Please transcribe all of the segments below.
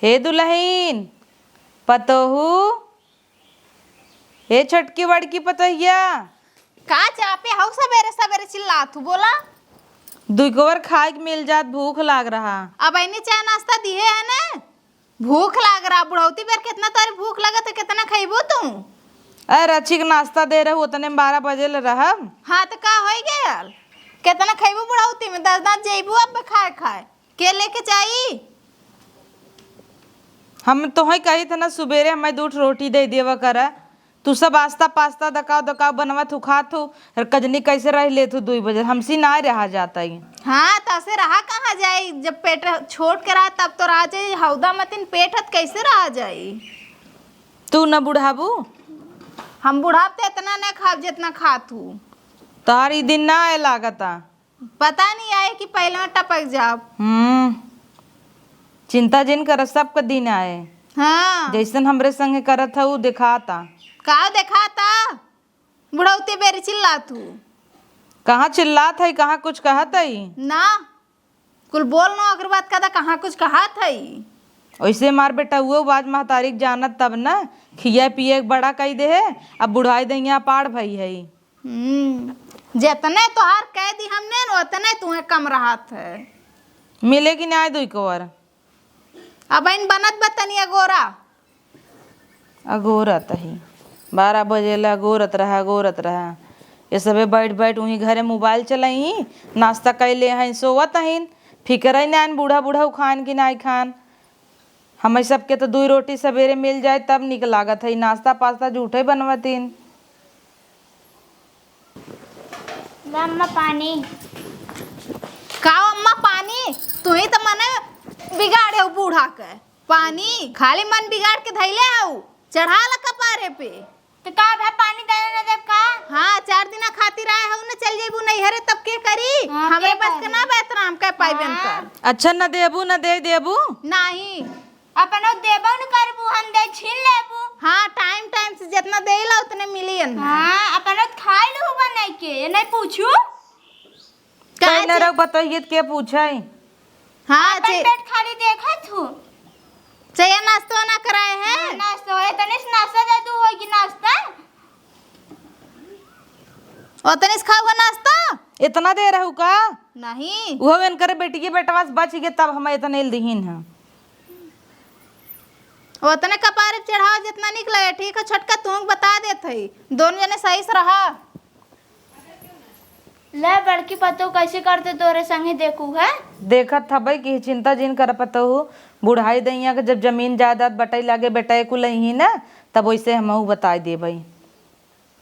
हे दुल्हन पतोहू, हे छटकी बड़की पतोहिया, का चापे हाउ सवेरे सवेरे चिल्लात हूँ बोला। दुगोर खाए के मिल जात, भूख लाग रहा। अब ऐनी चाय नाश्ता दिए है ना, भूख लाग रहा। बुढ़ौती बेर कितना तारी भूख लगा तो कितना खाइबो तुम। अरे अच्छी के नाश्ता दे रहे उतने में 12 बजे ले रहा। हाँ तो का हो गया यार, कितना खाइबो बुढ़ौती में, 10 दांत जेबू अब खाए खाए के लेके चाहिए। हम तो ही कही था ना सुबेरे हमें 2 रोटी दे देवा करा, तू सब आस्ता पास्ता दकाव दकाव बनवा तू खात हो। कजनी कैसे रह ले तू 2 बजे हमसी ना रहा जाता ही। हाँ तो ऐसे रहा कहाँ जाए, जब पेट छोड़ के रहा तब तो रह जाए, हौदा मतिन पेट हत कैसे रह जाए। तू न बुढ़ाबू, हम बुढ़ापते इतना नहीं खाब जितना खात हूँ। तारी दिन ना आए लागता, पता नहीं आए कि पहले टपक जाओ। चिंता जिन कर सबका दिन आए। हाँ जैसन हमरे संगे करत था वो दिखाता। का देखा था बुढ़ौती बेरी चिल्लात हूँ। कहाँ चिल्लात है, कहाँ कुछ कहत है ना कुल बोल नो अगर बात का कहाँ कुछ कहा था। वैसे मार बेटा वो बाज महतारी जानत तब ना खिया पिए बड़ा कही दे है, अब बुढ़ाई दैया पाड़ भई है। जितने तोहार कह दी हमने उतने तुम्हें कम राहत है। मिले कि नहीं 2 कवर। अब इन बनत बतनिया गोरा अगोरत ही 12 बजे ला अगोरत रहा। ये सबे बैठ बैठ वहीं घरे मोबाइल चलाई, नाश्ता कैले हैं सोवत हैं, फिक्र ही नहीं बूढ़ा बूढ़ा खान कि नहीं खान। हमें सबके तो 2 रोटी सवेरे मिल जाए तब निक लागत है, नाश्ता पास्ता झूठे बनवतीन। अम्मा पानी। का अम्मा पानी, तू ही तो मने बिगाड़े हो बूढ़ा के। पानी खाली मन बिगाड़ के धैले हो, चढ़ा ला कपारे पे। तो का भा पानी देने न देब का। हाँ 4 दिन खातिर आए हो न, चल जेबू नहीं हरे तब के करी। हाँ, हमरे के पास के ना बैठना, हम कह पाइबेन कर। अच्छा न देबू न दे देबू नहीं अपनो देबो न करबू, हम दे छीन लेबू। हाँ टाइम टाइम से जितना देला उतने मिलियन। हाँ अपनो खाई लू बनाई के, ये नहीं पूछू कहीं न रख बताइए के पूछे। हाँ अपन पेट खाली देखत हूँ। चाहिए नाश्ता ना कराए हैं। नाश्ता है तने नाश्ता दे दू होगी नाश्ता। उतने से खाओगे नाश्ता। इतना दे रहू का नहीं वो इनकर बेटी के बेटवा से बच गए तब हम इतने दीन है। उतने कपारे चढ़ाओ जितना निकले। ठीक है छटका तुम बता देते, दोनों जने सही से रहा। ले बड़की पतो कैसे करते तोरे संगे देखू है। देखत था भाई कि चिंता जिन कर पतहू, बुढ़ाई दैया के जब जमीन जायदाद बटाई लागे बेटाए को लही ना तब वैसे हमहू बता दे भाई।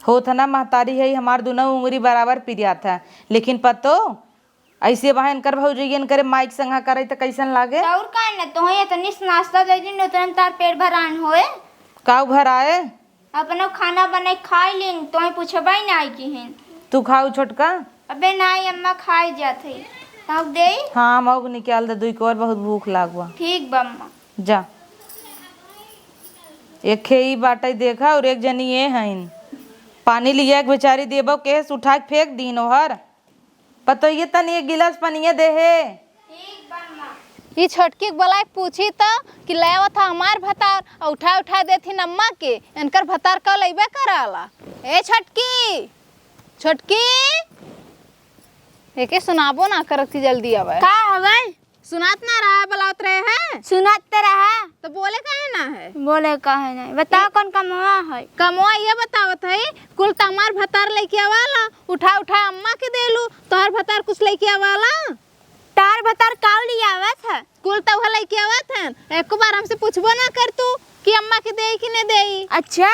हो था ना महतारी है हमार दोनों उंगली बराबर पिरिया था, लेकिन पतो ऐसे वहाँ इनकर भौजी करे माइक संगा करे तो कैसन लागे। और का न तो है तनी नाश्ता दे दी न तुरंत तार पेट भरान होए। काऊ भर आए अपनो खाना बनाई खाई लेन, तो ही पूछबाई ना आई की हैं। तू खाऊ छोटका। अबे नहीं अम्मा खाई जात है तब दे। हाँ मऊ निकाल दे 2 कवर, बहुत भूख लागवा। ठीक बम्मा जा एक खेई बाटे देखा और एक जनी ये हैं पानी लिया एक बेचारी देबो के उठा के फेंक दीन ओहर। पतो ये तन एक गिलास पानी दे है। ठीक बम्मा। ये छोटकी बोला पूछी तो कि लेवा था हमार भतार और उठा देथी अम्मा के। इनकर भतार कल अबे कराला। ए छोटकी छोटकी एके सुनाबो ना करती जल्दी आवे। का हवे सुनात ना रहा बलावत रहे हैं। सुनात तो रहा, तो बोले काहे ना है। बोले काहे नहीं बताओ कौन कमवा है। कमवा ये बतावत है कुल तमार भतार लेके आवाला, उठा अम्मा के देलू, तोहर भतार कुछ लेके आवाला। तार भतार काउ लिया आवत है। कुल तो वह लेके आवत है। एक बार हमसे पूछबो ना कर तू कि अम्मा के दे कि नहीं दे। अच्छा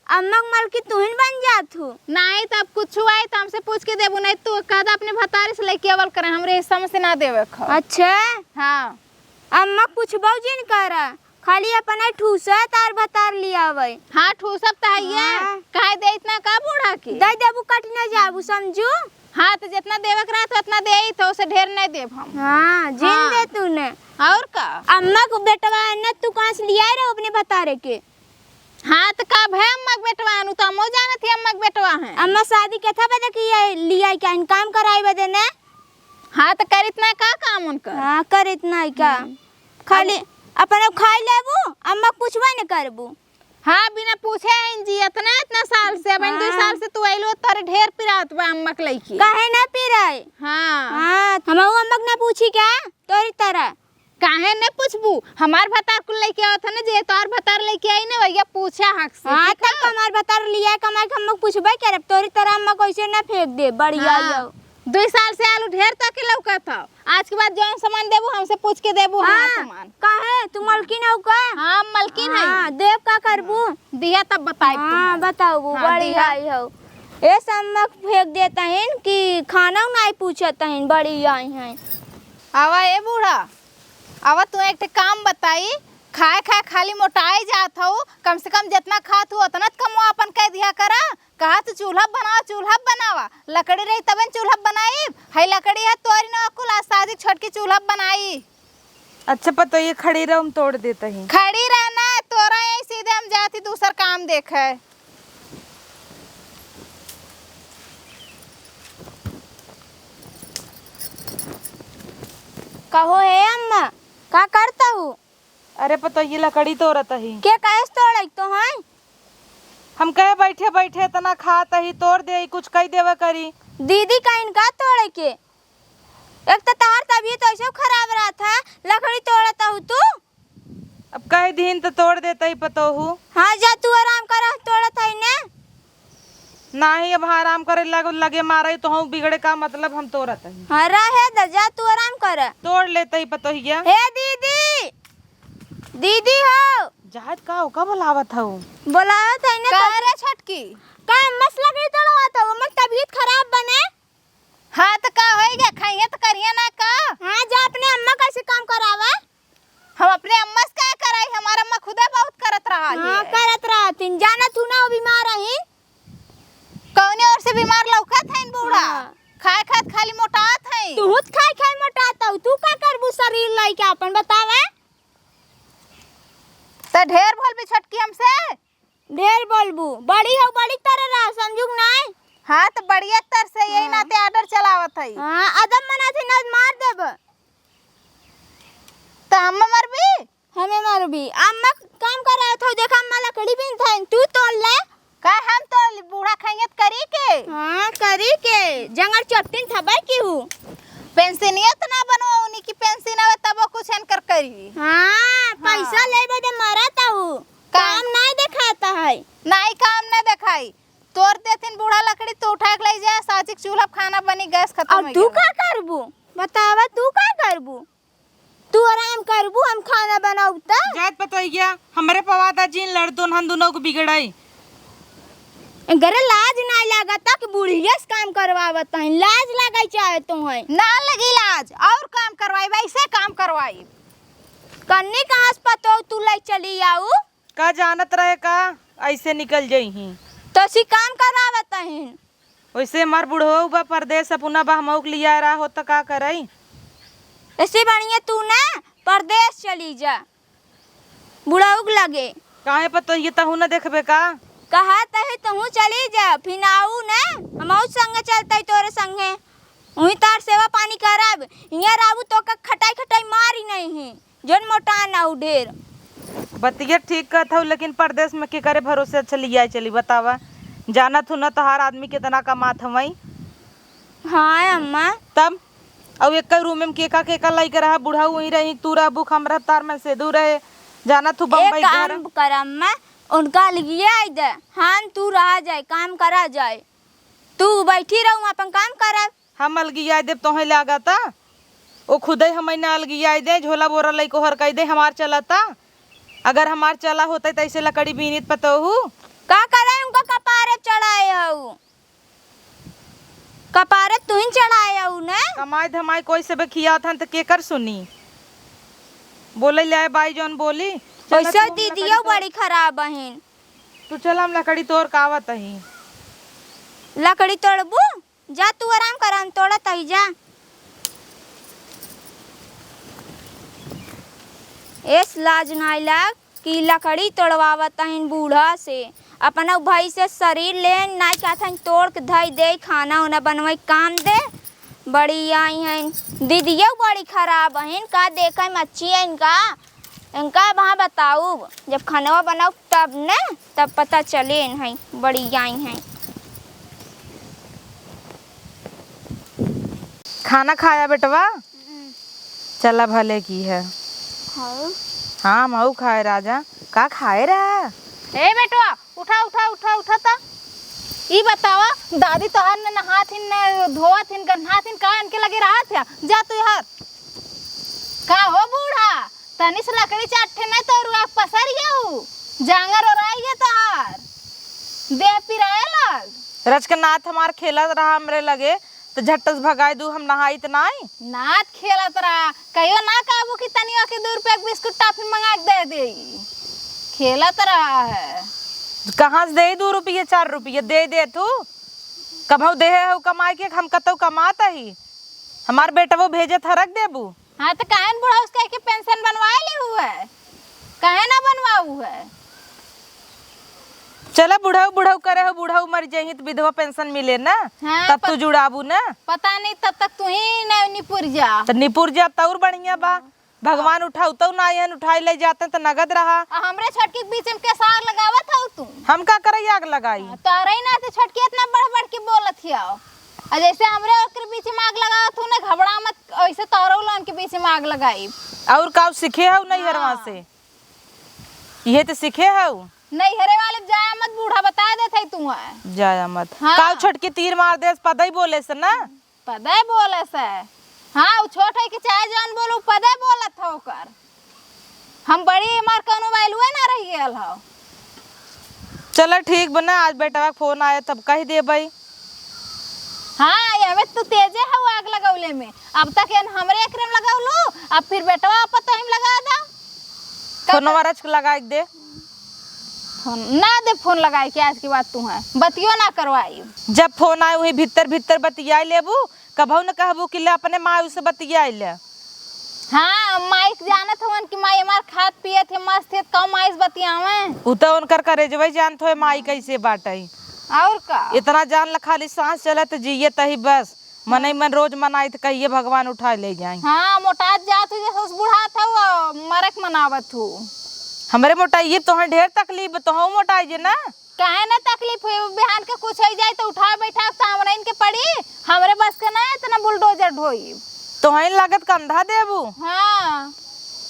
अम्मा मल की तुहिन बन जात हूँ। नहीं तब कुछ हुआ है तो हमसे पूछ के देबू, नहीं तो कहदा अपने भतार से लेके आवल करे, हमरे हिस्सा में से ना देवे खा। अच्छा हाँ अम्मा पूछबो जिन करा, खाली अपना ठूसा तार भतार लिया आवे। हाँ ठूसब तो है हाँ। काहे दे इतना का बूढ़ा की। दे देबू कट न जाबू समझू। हाँ तो जितना देवे के रहा तो उतना दे ही, तो उसे ढेर नहीं देव हम। हाँ जिन हाँ। दे तूने। और का अम्मा को बेटवा न तू कहाँ से लिया रहे अपने भतारे के। हाँ तो कब है अम्मा के बेटवा अनु तो हमो जाने थी अम्मा के बेटवा है। अम्मा शादी के था बता किया लिया क्या इन काम कराई बदे ने। हाँ तो कर इतना का काम उनका। हाँ कर इतना ही का खाली अपन अब खाई लेबू अम्मा पूछबा न करबू। हाँ बिना पूछे आइन जी इतना साल से अब 2 साल से तू आइलो तारे ढेर पिरात बा अम्मा के लइकी। काहे ना पिराए? हाँ हाँ हमहू अम्मा के ना पूछी क्या तोरी तरह? काहे ने पूछबू हमार भतार कुल लेके आवत है ना जे तोर भतार लेके आई ने भैया पूछा हक से। हाँ तब कमार बता लिया कमाई के हम पूछबे करब तोरी तरह अम्मा कैसे ना फेंक दे बढ़िया हाँ। 2 साल से आलू ढेर तक के लौका था। आज के बाद जौन सामान देबू हमसे पूछ के देबू हमार सामान। काहे तू मलकिन हो का? हाँ मलकिन है। हाँ देव का करबू दिया तब बताई हाँ बताओ हाँ, बढ़िया आई हो। ए सम्मक फेंक देता है कि खाना नहीं पूछता है बढ़िया आई है। आवा ए बूढ़ा आवा तू एक काम बताई खाए खाए खाली मोटाई जात हो कम से कम जितना खात हो उतना कम अपन कह दिया करा। कहा तू चूल्हा बनावा लकड़ी रही तब चूल्हा बनाई है लकड़ी है तोरी न कुल साजिक छोटकी चूल्हा बनाई। अच्छा पता ये खड़ी रहो हम तोड़ देते हैं। खड़ी रहना है तोरा यही सीधे हम जाती दूसरा काम देखे। कहो है अम्मा का करता हूँ? अरे पता ये लकड़ी तोड़ता ही क्या कैसे तोड़ तो है? हम कहे बैठे बैठे इतना खाता ही तोड़ दे कुछ कही देवा करी। दीदी का इनका तोड़े के एक तो तार तबीयत ऐसे खराब रहा था लकड़ी तोड़ता हूँ तू। अब कहे दिन तो तोड़ देता ही पता हूँ। हाँ जा तू आराम कर तोड़ता ही ना। ना ही अब आराम करे लगे मारा तो हम बिगड़े का मतलब हम तोड़ता ही। हाँ रहे जा तू आराम कर तोड़ लेता ही पता ही। हे दीदी दीदी हो जहाज का होगा बुलावत हूँ बुलावत है ना कह रे छटकी का मसला के तोड़वात हो मत तबीयत खराब बने। हाँ तो का होएगा खाइए तो करिए ना का। हाँ जा अपने अम्मा कैसे काम करावा? हम अपने अम्मा से क्या कराई हमारा अम्मा खुदा बहुत करत रहा हाँ करत रहतीन जाना तू ना बीमार रही कौने और से बीमार लौकत है बूढ़ा। हाँ। खाए खात खाली मोटात है तू खुद खाए खाए मोटाता हूँ तू का करबू शरीर लइके अपन बतावे? तो ढेर बोल भी छटकी हमसे ढेर बोलबू बड़ी हो बड़ी तरह रह समझू नहीं। हाँ तो बढ़िया तर से यही नाते आर्डर चलावत है। हाँ अदम मना थे ना मार देब तो अम्मा मर भी हमें मार भी अम्मा काम कर रहा था देखा अम्मा लकड़ी भी था तू तोड़ ले का हम तो बूढ़ा खाइयत करी के। हाँ करी के जंगल चपटिन था भाई क्यों पेंशनियत ना बनवा उन्हीं की पेंशन आवे तब वो कुछ इनकर करी। हाँ पैसा ले बदे मराता हूँ काम नहीं दिखाता है। नहीं काम ना दिखाई तोड़ देथिन बूढ़ा लकड़ी तो उठा के ले जा साजिक चूल्हा खाना बनी गैस खत्म हो अब गया। तू का करबू बतावा तू का करबू? तू आराम करबू हम खाना बनाऊता जात पता ही गया हमारे पवादा जीन लड़तों हम दोनों को बिगड़ाई। घरे लाज नहीं लगता कि बुढ़िया से काम करवावत है लाज लगे चाहे तो है ना लगी लाज और काम करवाई वैसे काम करवाई कन्ने कहाँ से पतो तू ले चली आऊ का जानत रहे का ऐसे निकल जाई ही तो सी काम करावत है वैसे हमार बुढ़ो बा परदेश अपना बा हमौक लिया रहा हो तो का करई। ऐसे बढ़िया तू ना परदेश चली जा बुढ़ाऊ लगे काहे पता ये तहु न देखबे का कहा तहे तू चली जा फिर आऊ ना हम संग चलते तोरे संगे वही तार सेवा पानी करब यहाँ राबू तो का खटाई खटाई मारी नहीं है जन मोटा ना ढेर बतिया ठीक कहत हूँ लेकिन परदेश में के करे भरोसे अच्छा लिया चली बतावा जाना थू न तो हर आदमी कितना कमात हमाई। हाँ अम्मा तब अब एक रूम में केका लाई के रहा बुढ़ा वहीं रही तू रह बुक हम रह तार में से दूर रहे जाना तू बम्बई एक काम कर अम्मा उनका लिया आई दे हम तू रहा जाए काम करा जाए तू बैठी रहूँ अपन काम करब हम अलगिया देव तोहे लागता वो खुद ही हमें ना अलगिया दे झोला बोरा लई को हर कह दे हमार चलता अगर हमार चला होता तो ऐसे लकड़ी बीनित पतहू का करे उनका कपारे चढ़ाए हूँ कपारे तू ही चढ़ाए हूँ ना कमाई धमाई कोई से खिया था तो के कर सुनी बोले ले बाई जौन बोली वैसे दीदियों बड़ी खराब बहन तू चल हम लकड़ी तोड़ कावत ही लकड़ी तोड़बू जा तू आराम कर हम तोड़त ही जा एस लाज नहीं लाग कि लकड़ी तोड़वावत हन बूढ़ा से अपना भाई से शरीर ले नहीं चाहता तोड़ के धई दे खाना उना बनवाई काम दे बड़ी आई हैं दीदियों बड़ी खराब हन का देखा मच्छी है इनका इनका वहाँ बताऊ जब खाना बनाऊ तब न, तब पता चले नहीं बड़ी आई हैं। खाना खाया बेटवा? चला भले की है। हाँ मऊ खाए राजा। का खाए रहा? ए बेटवा उठा उठा उठा उठा ता ई बतावा दादी तोहर ने नहाथिन ने धोवथिन गन्हाथिन का इनके लगे रहा था जा तू यार का हो बूढ़ा तनिस लकड़ी चाटे नहीं तो रुआ पसर गया जांगर और आई गया तोहार दे पिराए लग रजकनाथ हमार खेला रहा हमरे लगे तो झट्टस भगाई दू हम नहाई त नाई नात खेलत रहा कहियो ना काबू की तनिया के 2 रुपया बिस्कुट टॉफी मंगा के दे दे खेलत रहा है। कहाँ से दे 2 रुपये 4 रुपये दे तू कभू दे हो कमाई के हम कतौ कमाता ही हमार बेटा वो भेजे थरक देबू। हाँ तो काहे बुढ़ा उसका के पेंशन बनवा ली हुआ है काहे ना बनवाऊ है। चला बुढ़ाऊ करे हो बुढ़ाऊ मर जाही तो विधवा पेंशन मिले ना। हाँ, तब तू जुड़ाबू ना। पता नहीं तब तक तू ही न निपुर जा तो निपुर जा तौर बढ़िया बा भगवान उठाऊ तो ना यहन उठाई ले जाते तो नगद रहा। हमरे छटकी के बीच में के साग लगावत हो तू हम का करे आग लगाई तारा ही ना तो छटकी इतना बढ़ के बोलत हिया और जैसे हमरे ओकर बीच में आग लगावत हो ना घबरा मत ऐसे तोरौला उनके बीच में आग लगाई और का सीखे हो नहीं हरवा से ये तो सीखे हो नहीं हरे वाले जाया मत बूढ़ा बता देते तू है जाया मत। हाँ। काऊ छटके तीर मार दे पता ही बोले से ना पदे बोले से। हाँ वो छोट है कि चाहे जान बोलो पदे बोलत हो कर हम बड़ी मार कौन मोबाइल हुए ना रही गेल हो। चलो ठीक बना आज बेटा का फोन आया तब कह दे भाई। हाँ ये तू तेजे है आग लगौले में अब तक हमरे एकरे में लगौलू अब फिर बेटवा पता ही लगा दा फोन वारच लगा दे फोन ना दे फोन लगाए के आज की बात तू है बतियो ना करवाई जब फोन आए वही भीतर भीतर बतिया लेबू कभू न कहबू कि ले अपने माँ से बतिया ले। हाँ माइक जानत हवन कि माई हमार खात पिए थे मस्त थे कम माइस बतियावे उ तो उनकर करे जब जानत हो माई कैसे बाटई और का इतना जान ल खाली सांस चले तो जिये तही बस मन ही मन रोज मनाई तो कहिए भगवान उठा ले जाए। हाँ मोटात जात हो जैसे बूढ़ा था मरक मनावत हूँ हमरे मोटाई तो ढेर तकलीफ तो हम मोटाई जे ना काहे ना तकलीफ हुई बिहान के कुछ हो जाए तो उठा बैठा सामने इनके पड़ी हमरे बस के ना इतना बुलडोजर ढोई तो हई लागत कंधा देबू। हाँ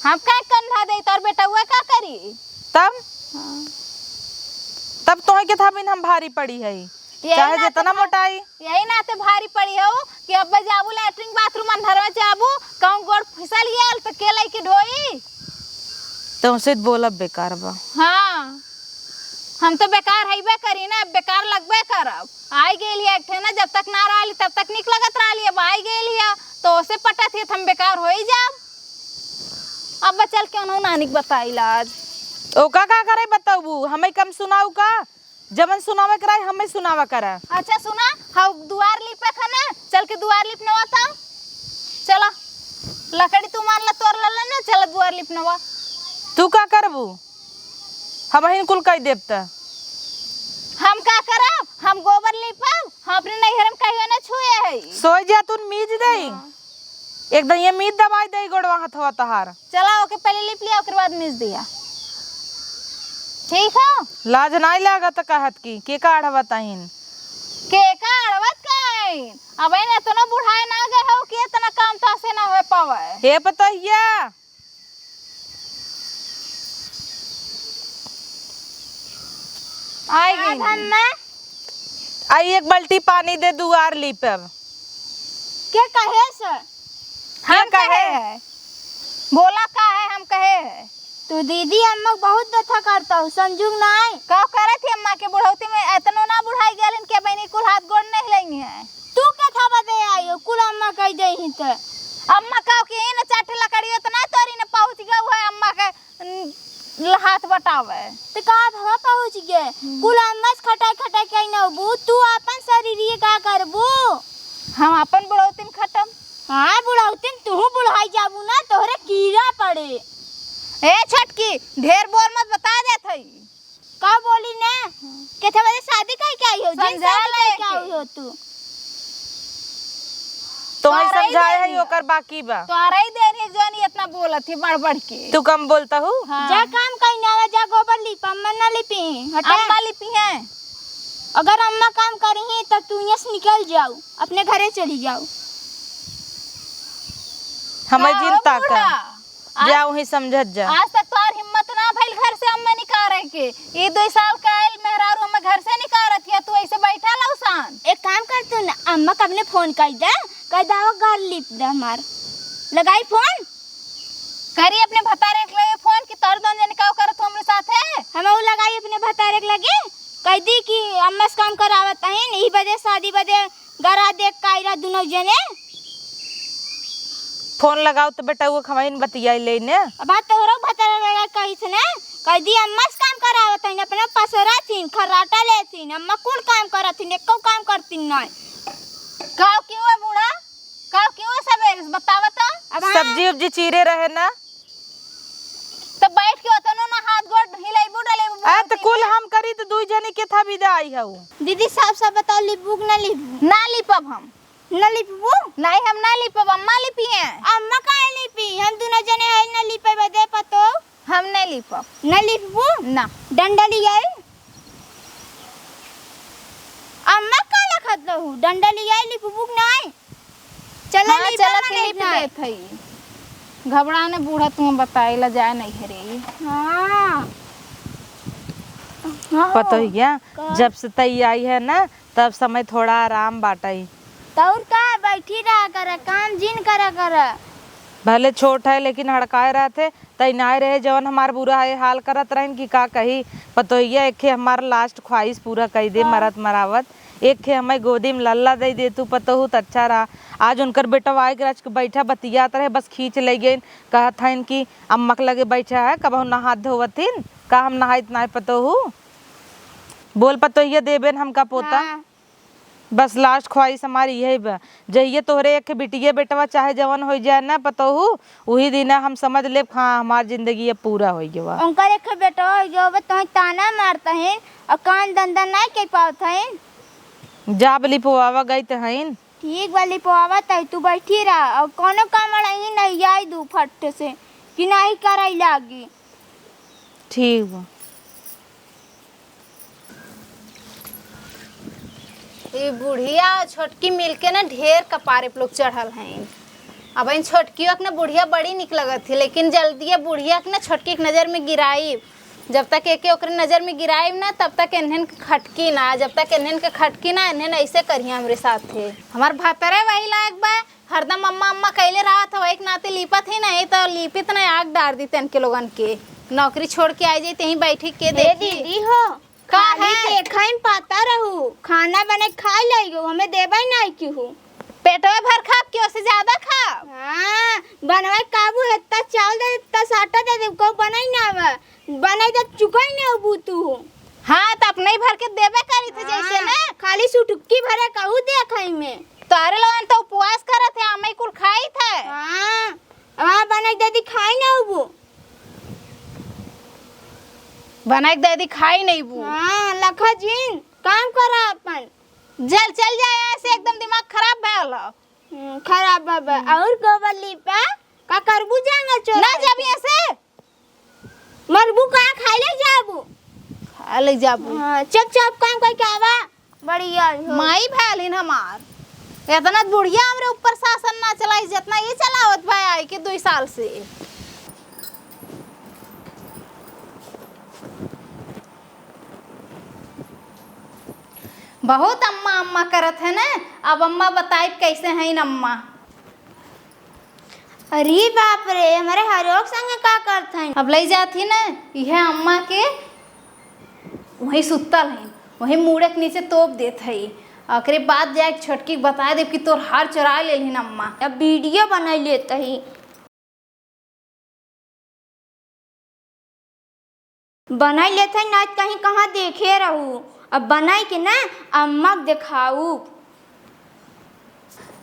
हम का कंधा दे तोर बेटा हुआ का करी तब तब तो के था बिन हम भारी पड़ी है चाहे जितना मोटाई यही ना तो भारी पड़ी हो कि अब जाबू लैट्रिन बाथरूम अंधर में जाबू कहूँ गोड़ फिसल गया तो के लई के ढोई तुमसे बोलब बेकार बा। हाँ हम तो बेकार हईबे करी ना बेकार लगबे करब आई गेली एक थे ना जब तक ना रही तब तक निक लगत रही अब आई गेली तो उसे पता थी हम बेकार हो ही जाब अब बचल क्यों ना नानिक बताई आज ओ का करे बताऊ हमें कम सुनाऊ का जमन सुनावे कराई हमें सुनावा करा। अच्छा सुना हाँ दुआर लिपे खाना चल के दुआर लिपने वाता चला लकड़ी तू मान ला तोड़ ला ना चल दुआर लिपने वा तू का करबू हम हिन कुल कह देवता हम का करब हम गोबर लिपब हम अपने नैहर में कहियो ना छुए है सोई जा तू मीज दई एकदम ये मीज दवाई दई गोड़वा हथवा तहार चला ओके पहले लिप लिया ओकर बाद मिस दिया ठीक है लाज नहीं लागत कहत की के काढ़ बताइन के का अड़वत काइन अब इन इतना बुढ़ाए ना गए हो कि इतना काम तो से ना हो पावे हे पतहिया आई गई आई एक बाल्टी पानी दे दुआर लीपब के कहे से हम कहे? कहे बोला का है हम कहे है तो दीदी अम्मा बहुत अच्छा करता हूँ संजुग नहीं का करे थी अम्मा के बुढ़ौती में इतना ना बुढ़ाई गेलन के बहनी कुल हाथ गोड़ नहीं लेंगे है तू क्या था बदे आई हो कुल अम्मा कह दे ही तो अम्मा का के इन चाटे लकड़ी उतना तोरी ने पहुंच गए है अम्मा के हाथ बटावे तो कहा हम पहुँच गए कुल अम्मा से खटाई खटाई कहीं ना बू तू अपन शरीर ये का करबू हम अपन बुढ़ौती में खत्म हाँ बुढ़ाउतिन तू बुढ़ाई जाबू ना तोहरे कीड़ा पड़े ए छटकी ढेर बोल मत बता दे थई का बोली ना के थे बजे शादी कह के आई हो जिन समझा शादी कह के लेके। आई हो तू तो ही तोहरा ही समझाए देनी है ओकर बाकी बा। तोहरा ही देनी जोन इतना बोलत थी बढ़ बढ़ के। तू कम बोलता हूँ। हाँ। जा काम कहीं ना जा गोबर लिप, अम्मा ना लिपी हटा। अम्मा लिपी है। अगर अम्मा काम करी तो तू यहाँ से निकल जाओ, अपने घरे चली जाओ। हमें का हो जिनता का बूढ़ा? जाऊ ही समझत जा। आज तक तो और हिम्मत ना भइल घर से अम्मा निकाले के। ये 2 साल का आयल मेहरारू हमें घर से निकारत है, तू ऐसे बैठा लौसान। एक काम कर तू ना, अम्मा का अपने फोन कर दे, कह दाओ घर लिप दे हमार। लगाई फोन करी अपने भतारे के लगे फोन की तोर दोन जने काव करत हमरे साथ है। हम वो लगाई अपने भतारे के लगे, कह दी कि अम्मा से काम करावत है, यही बदे शादी बदे गरा देख कायरा दोनों जने। फोन लगाओ तो बेटा वो खवाइन बतिया लेने। अब बात तोहरो भतारे लगा कही से ना, कह दी अम्मा से काम करावत है, अपने पसरा थीन खर्राटा लेथीन, अम्मा कुल काम करथीन, एको काम करतीन ना। काव क्यों है बूढ़ा? काव क्यों है सवेरे बतावता? अब हाँ, सब्जी उब्जी चीरे रहे ना, तो बैठ के ओतनो ना हाथ गोड़ हिलाइबू डलेबू। आ तो कुल हम करी तो 2 जने के था विदाई है। दीदी साफ साफ बताओ लिपू कि ना लिपू? ना लिपब हम। ना लिपू? नहीं हम ना लिपब, अम्मा लिपी है। अम्मा काहे लिपी? हम दोनों जने है ना लिपे बदे पतो। हम नहीं लिपब। ना लिपू? ना डंडा लिया अम्मा का लखत लहू, डंडा लिया लिपू नहीं। चलो हाँ, लिपा चलो ना लिप लिपना। देत हई। घबराने बूढ़ा तुम बताएला जाए नहीं है रे। हाँ पता ही क्या, जब से तई आई है ना तब समय थोड़ा आराम बाटाई। तौर का बैठी रहा कर, काम जिन करा कर। भले छोट है लेकिन हड़काए रहे थे तई नाय रहे जवन हमार बुरा है हाल करत रहन कि का कही। पतोहिया एक हमार लास्ट ख्वाहिश पूरा कर दे मरत मरावत। एक हमें गोदी में लल्ला दे तू पतोहू तो अच्छा रहा। आज उनकर बेटा आए के रच के बैठा बतियात रहे, बस खींच ले गए, कहत हन कि अम्मा के लगे बैठा है, कब नहा धोवथिन का हम नहाइत ना पतोहू। बोल पतोहिया देबेन हमका पोता। हाँ। बस लास्ट ख्वाहिश हमारी यही बा, जहिए तोहरे एक बिटिया बेटवा चाहे जवन हो जाए ना पतोहू, वही दिन हम समझ ले हाँ हमार जिंदगी अब पूरा हो गया। उनका एक बेटा हो जो तुम्हें ताना मारता है और काम धंधा नहीं के पाता है। जा बली पुआवा गई तो हईन। ठीक वाली पोआवा तय तू बैठी रहा और कोनो काम नहीं नहीं आई दू फट से कि नहीं कराई लागी। ठीक बा। ये बुढ़िया छोटकी मिलके ना ढेर कपारे पे लोग चढ़ल हैं। अब इन छोटकियों के ना बुढ़िया बड़ी निक लगत थी, लेकिन जल्दी बुढ़िया के ना छोटकी के नज़र में गिराई। जब तक एक ओकरे नज़र में गिराई ना तब तक इन्हन के खटकी ना, जब तक इन्हन के खटकी ना इन्हन ऐसे करिए हमरे साथ थे। हमार भातरे वही लायक बा, हरदम अम्मा अम्मा कैले रहा था, वही नाते लिपत ही नहीं तो लिपित नहीं आग डाल दी इनके लोगन के। नौकरी छोड़ के आ जाए तहीं बैठी के देखी। दीदी हो का खाली है? देखा ही पाता रहू, खाना बने खा लेगो, हमें देबा ही नहीं क्यों। पेटवे भर खाब क्यों से ज्यादा खाब। हाँ बनवाई काबू है, इतना चावल दे इतना साटा दे दे, को बनाई ना आवा, बनाई तो चुकाई ना अबू तू। हाँ तो अपने ही भर के देवे करी थे जैसे ना। खाली सुटुक्की भरे कहू दे खाई में। तारे लोगन तो उपवास करत थे, हमें कुल खाई थे। हाँ वहाँ बनाई दे दी खाई ना अबू। बनाई दे दी खाई नहीं बू। हाँ लखा जीन काम करा अपन। जल चल जाए ऐसे एकदम दिमाग खराब भैल। खराब बाबा और गोबर लिपा का करबू जाएगा चोरा ना जब यहाँ से मरबू का खा ले जाबू। खा ले जाबू। हाँ चप चप काम करके आवा बढ़िया हो। माई भैलिन हमार इतना बुढ़िया हमरे ऊपर शासन ना चलाई जितना ये चलावत भाई आई के 2 साल से। बहुत अम्मा अम्मा करत है ना। अब अम्मा बताई कैसे हैं अम्मा। अरे बाप रे हमारे हरोक संग का करत हैं। अब ले जाती ना यह अम्मा के वही सुतल है, वही मुड़े के नीचे तोप देत है। ओकरे बाद जाके छोटकी बता दे कि तोर हार चुरा ले लेहिन अम्मा। अब वीडियो बना लेता ही बना लेते हैं ना कहीं कहाँ देखे रहू। अब बनाई के ना अम्मा के दिखाऊ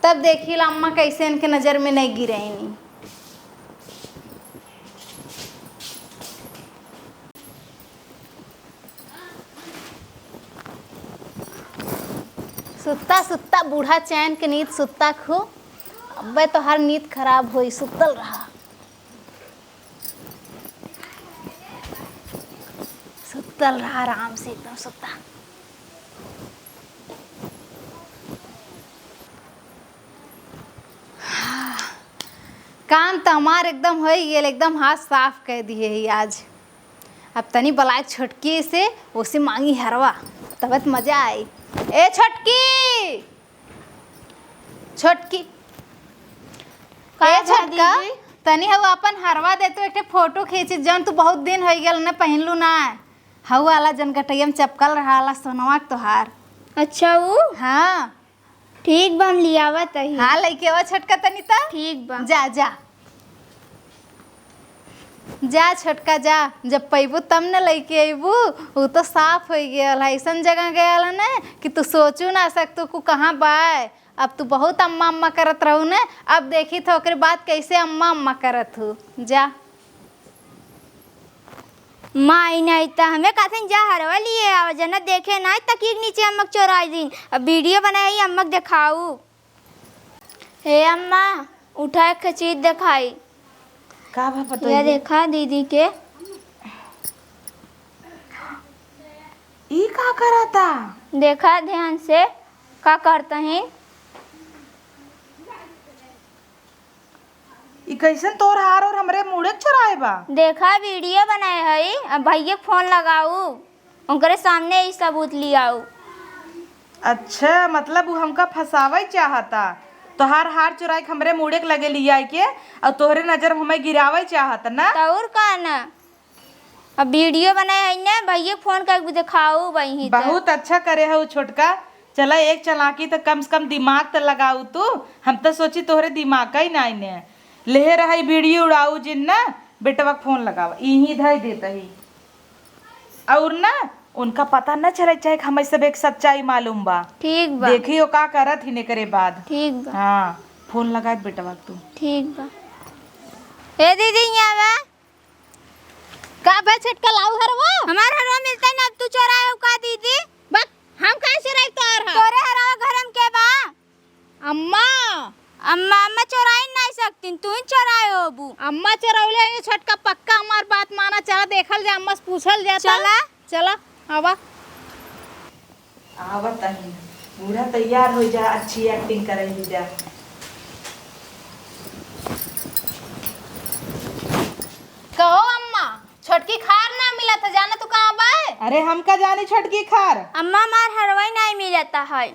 तब देखी ला अम्मा कैसे इनके नजर में नहीं गिरेनी। सुत्ता सुत्ता बूढ़ा चैन के नींद सुत्ता खो अब्बे तो हर नींद खराब हुई, सुतल रहा। सुतल रहा आराम से, एकदम सुता। काम तो हमार एकदम हो ही गेल, एकदम हाथ साफ कर दिए ही आज। अब तनी बलाए छोटकी से उसे मांगी हरवा, तब मजा आई। ए छोटकी, छोटकी, ए छोटका, तनी हव अपन हरवा दे तो एक फोटो खींची, जन तू बहुत दिन हो गेल न पहनलू ना। हव वाला जन गटैया में चपकल रहा सोनवा तोहार। अच्छा वो हाँ ठीक बा, हम लियावत ही। हाँ लइके वो छोटका तनी ता ठीक बा। जा जा जा छोटका जा, जब पैबू तब न लइके अबू। वो तो साफ हो गया, ऐसा जगह गया न कि तू सोचू ना सकतू को कहाँ बाय। अब तू बहुत अम्मा अम्मा करत रहू न, अब देखी तो ओकरे बाद कैसे अम्मा अम्मा करत हूँ। जा माँ आई नहीं तो हमें कहते जा हरवा लिए आवा जना देखे ना तक नीचे अम्मक चोराई दिन। अब वीडियो बनाई अम्मक दिखाऊ। हे अम्मा उठा के चीज दिखाई। का बा पतो यह देखा दीदी के। ई का करता? देखा ध्यान से का करता है। ई कैसन तोर हार और हमरे मुड़े चुराए बा? देखा वीडियो बनाए हई। अब भैया फोन लगाऊ, उनके सामने ही सबूत लियाऊ। अच्छा मतलब वो हमका फसावे चाहता। तोहार हार चुराए के हमरे मुड़े के लगे लिया के और तोहरे नजर हमें गिरावे चाहत ना। तौर का ना अब वीडियो बनाए हई ना, भैया फोन करके दिखाऊ वही। बहुत अच्छा करे है वो छोटका। चला एक चलाकी तो कम से कम दिमाग तो लगाऊ तू। हम तो सोची तोहरे दिमाग का ही ना ने ले रही वीडियो उड़ाऊ जिन ना बेटवा फोन लगावा यही धर देता ही। और ना उनका पता न चले चाहे हमें सब एक सच्चाई मालूम बा। ठीक बा। देखियो का करत ही ने करे बाद। ठीक बा। हाँ फोन लगा बेटवा तू। ठीक बा। ए दीदी यहाँ बा। का बे छटका लाऊ हरवा? हमार हरवा मिलता है ना, अब तू चोराए हो का दीदी? बक हम कहाँ चुराई तोर है? तोरे हरवा घरम के बा। अम्मा अम्मा अम्मा चोराई नहीं सकती, तू ही चोराए हो बू। अम्मा चरौले हैं छोटका, पक्का हमार बात माना। चला देखल जा, अम्मा से पूछल जाता। चला चला आवा। आवत ही पूरा तैयार हो जा, अच्छी एक्टिंग करे ही जा। कहो अम्मा, छोटकी खार ना मिला था, जाना तू कहाँ बाए? अरे हमका जानी छोटकी खार। अम्मा मार हरवा ही नहीं मिलता है।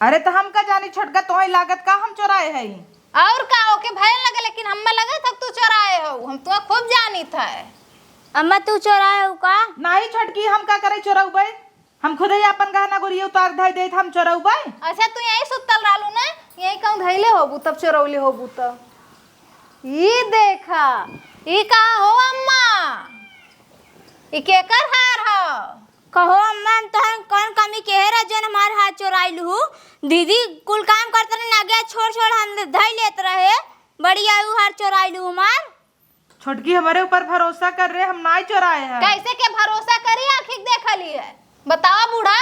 अरे तो हमका जानी छोटका तुम्हें लागत का हम चुराए है। और का ओके भय लगे, लेकिन हमें लगा था तू चुराए हो। हम तुम्हें खूब जानी था। अम्मा तू चोराए हो का? नहीं छोटकी हम का करे चोराऊ भाई। हम खुद ही अपन गहना गुड़िया उतार धाई दे हम चोराऊ भाई। अच्छा तू यही सुतल रहलू ना, यही कहूँ धैले होबू तब चोरौले होबू तब। ये देखा, ये कहा हो अम्मा? ये केकर हार हो? कहो अम्मा हम तो कौन कमी के है जन हमार हाथ चोराई लू। दीदी कुल काम करते रहे, आगे छोड़ छोड़ हम धई लेते रहे। बड़ी आयु हार चोराई लू हमार। छोटकी हमारे ऊपर भरोसा कर रहे, हम नहीं चुराए हैं। कैसे के भरोसा करी? आखिर देखा ली है, बताओ बूढ़ा।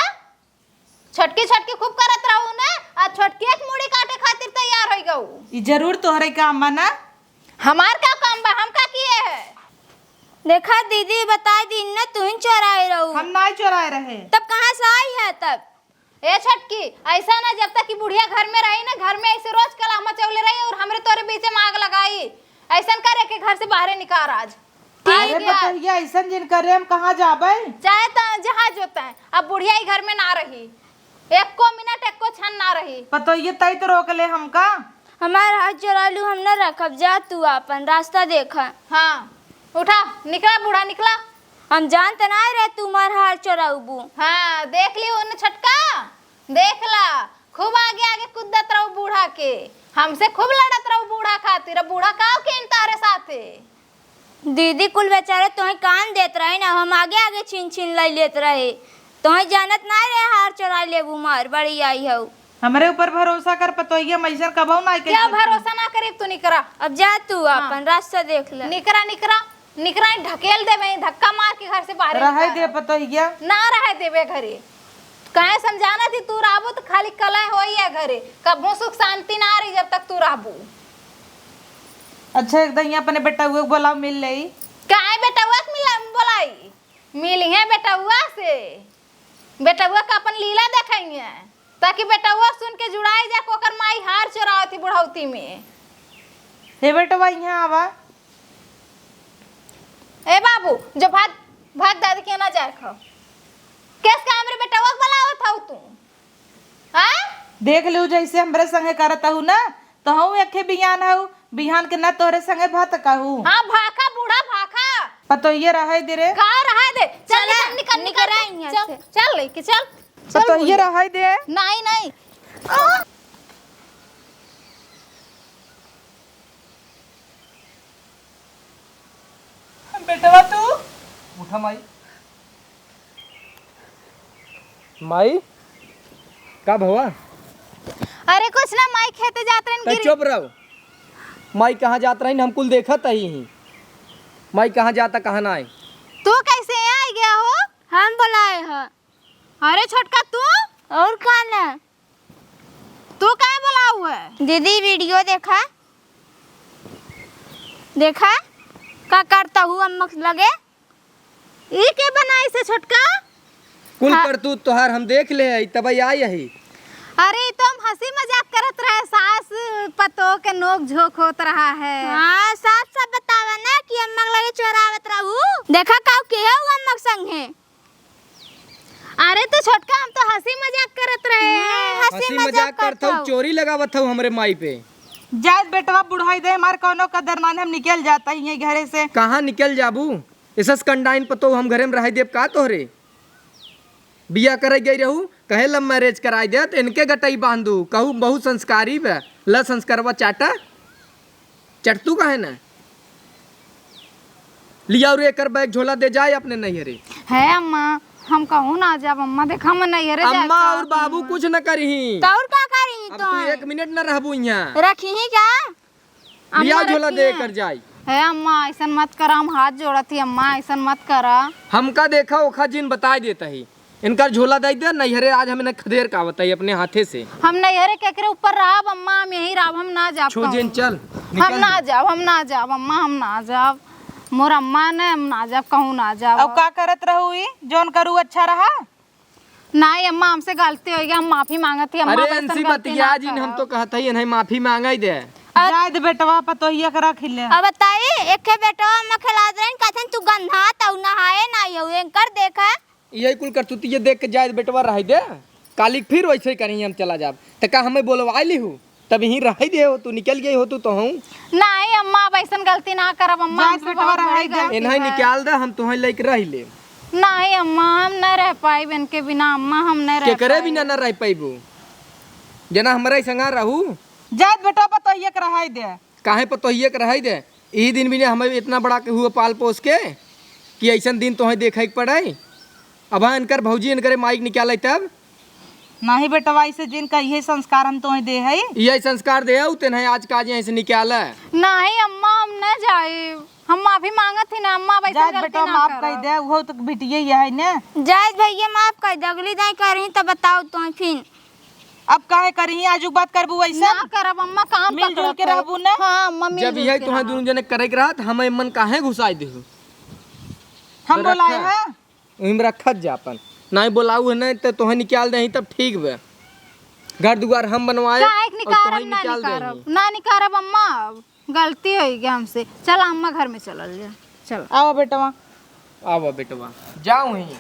छटकी छटकी खूब करत रहू ना, आज छटकी एक मुड़ी काटे खातिर तैयार हो गऊ। ये जरूर तोहरे काम बना। हमार का काम बा, हम का किए है? देखा दीदी बता दी ना, तू ही चोराए रहू। हम नहीं चुराए रहे। तब कहाँ से आई है तब? ए छटकी ऐसा ना, जब तक कि बुढ़िया घर में रही ना, घर में ऐसे रोज कला मचौले रही और हमरे तोरे बीच में आग लगाई। ऐसा करे के घर से बाहर निकाल आज। अरे बताइए ऐसा जिन करे हम कहाँ जाबे? चाहे तो जहाज होता है, अब बुढ़िया ही घर में ना रही, एक को मिनट एक को क्षण ना रही। पतो ये तई तो रोक ले हमका। हमार हाथ चोरा लू, हम न रखब। जा तू अपन रास्ता देखा। हाँ उठा, निकला बूढ़ा निकला। हम जानते ना रहे तुम्हार हाथ चोराबू। हाँ देख ली उन छटका, देख ला खूब आगे आगे कूदत रहो बूढ़ा के। हमसे खूब लड़त रहो बूढ़ा खातिर। बूढ़ा काव के इन तारे साथे। दीदी कुल बेचारे तुम्हें कान देत रहे ना, हम आगे आगे छीन छीन ले लेत रहे। तुम्हें जानत ना रहे हार चोरा ले बुमार बड़ी आई हो। हमारे ऊपर भरोसा कर, पतो ये मैसर कबो ना के। क्या भरोसा ना करे तू? निकरा अब जा तू अपन रास्ता देख ले। निकरा निकरा निकरा, ढकेल दे, मैं धक्का मार के घर से बाहर रहे दे पतो ये ना रहे देवे घरे। काहे समझाना थी तू रहबू तो खाली कलह होई है घरे, कबो सुख शांति ना रही जब तक तू रहबू। अच्छा एक दहिया अपने बेटा हुए बोला मिल लई। काहे बेटा हुआ मिला बोलाई मिली है बेटा हुआ से, बेटा हुआ का अपन लीला देखेंगे ताकि बेटा हुआ सुन के जुड़ाई जा कोकर माई हार चोराव थी बुढ़ौती में। हे बेटवा यहाँ आवा। ए बाबू जो भाग भाग दादी के ना जाए खाओ केस का हमरे बेटा हुआ बुलावत था तू हां देख लू जैसे हमरे संगे करत हूँ ना तो हूँ एके बिहान हूँ बिहान के ना तोहरे संगे भात कहूँ। हां भाखा बूढ़ा भाखा पतो ये रहे दे रे का रहा दे चल निकल निकल यहाँ से चल लेके चल पतो ये रहे दे नहीं नहीं बेटवा तू उठा माई। माई का भवा? अरे कुछ ना माई खेते जात रहे तै चुप रहो। माई कहाँ जात रही हम कुल देखत ही। माई कहाँ जाता कहाँ ना आई। तू कैसे आ गया हो? हम बुलाए हैं। अरे छोटका तू और कौन है? तू काहे बुला हुआ है? दीदी वीडियो देखा देखा का करता हूँ अम्मा लगे ई के बनाई से छोटका? कुल करतूत तोहार हम देख ले आई तब आई यही। अरे तो हम हंसी मजाक करत रहे, सास पतो के नोक झोंक होत रहा है। हाँ साफ साफ बतावा ना कि अम्मा लगे चोरावत रहू। देखा का के है अम्मा संग है। अरे तो छोटका हम तो हंसी मजाक करत रहे हैं। हंसी मजाक करत हूँ चोरी लगावत हूँ हमरे माई पे। जात बेटवा बुढ़ाई दे हमार कोनो कदर मान हम निकल जाता ही घरे से। कहाँ निकल जाबू? इसस कंडाइन पतो हम घरे में रह देव का तोहरे? बिया करे गई रहू कहे लव मैरिज कराई दे तो इनके गटई बांधू कहू बहुत संस्कारी बे ल संस्कारवा चाटा चटतू काहे ना लिया और एकर बैग झोला दे जाए अपने नैहरे। है अम्मा हम कहूँ ना जब अम्मा देखा मैं नहीं अरे अम्मा और बाबू कुछ न करही। तो और का करी अब तो तू एक मिनट न रहबू यहाँ। रखी ही क्या लिया झोला दे कर जाई। है अम्मा ऐसा मत करा, हम हाथ जोड़ती अम्मा ऐसा मत करा। हमका देखा ओखा जिन बता देता ही इनका झोला दे दे नैहरे आज हमें खदेर का बताई अपने हाथे से। हम नहीं अरे केकरे ऊपर रहा अम्मा हम यही रहा हम ना जा छोजेन चल हम ना जाब अम्मा हम ना जाब मोर अम्मा ने हम ना जाब कहूँ ना जाब। अब का करत रहू ई जोन करू अच्छा रहा? नहीं अम्मा हमसे गलती हो गया हम माफी मांगती अम्मा। अरे अंसी बतिया जिन हम तो कहता ही नहीं माफी मांगाई दे। जात बेटवा पतो ये करा खिले। अब बताई एक के बेटा अम्मा खिला दे कहथन तू गंधा तऊ नहाए ना हो एंकर देखा यही कुल कर तू ये देख के जायद बेटवा रह दे काली फिर वैसे ही करी हम चला जाब त का हमें बोलवाई हूँ तब यहीं रह दे हो तू निकल गई हो तो हूँ नहीं अम्मा अब ऐसा गलती ना करब अम्मा जात बेटवा रहाई दे इन्हें निकाल दे हम तुम्हें लेके रह ले। नहीं अम्मा हम नहीं रह पाई बन के बिना अम्मा हम नहीं रह केकरे बिना न रह पाइबू जना हमारा संगा रहू। जात बेटवा पतो ये रहाई दे काहे पर तो ये रह दे यही दिन भी हमें इतना बड़ा के हुआ पाल पोस के कि ऐसा दिन तुम्हें देखे के पड़े। अब इनकर भौजी इनकर माइक निकाले तब नहीं बेटवा ऐसे जिनका यही संस्कार हम तुम्हें दे है। यही संस्कार दे तेन आज काज यहाँ से निकाला। नहीं अम्मा हम न जाए हम माफी मांगत थी ना अम्मा वैसे जात गलती बेटवा ना माफ कर दे वो तो बिटिया ये है ने। जायज भैया माफ कर दे अगली दाई करही तो बताओ तो फिर अब काहे करही आजू बात करबू ऐसा ना करब अम्मा काम मिलजुल के रहबू ना। हाँ अम्मा जब यही तुम्हें दोनों जने करे के रहत हमें मन काहे घुसाई दे हम बोलाए हैं वहीं रखत जा अपन नहीं बोलाऊ है नहीं तो तुम्हें निकाल दे तब ठीक बे घर दुआर हम बनवाए काहे निकारब ना निकारब ना निकारब अम्मा गलती हो गई हमसे। चल अम्मा घर में चलल जा चल आओ बेटवा आओ बेटवा जाओ वहीं।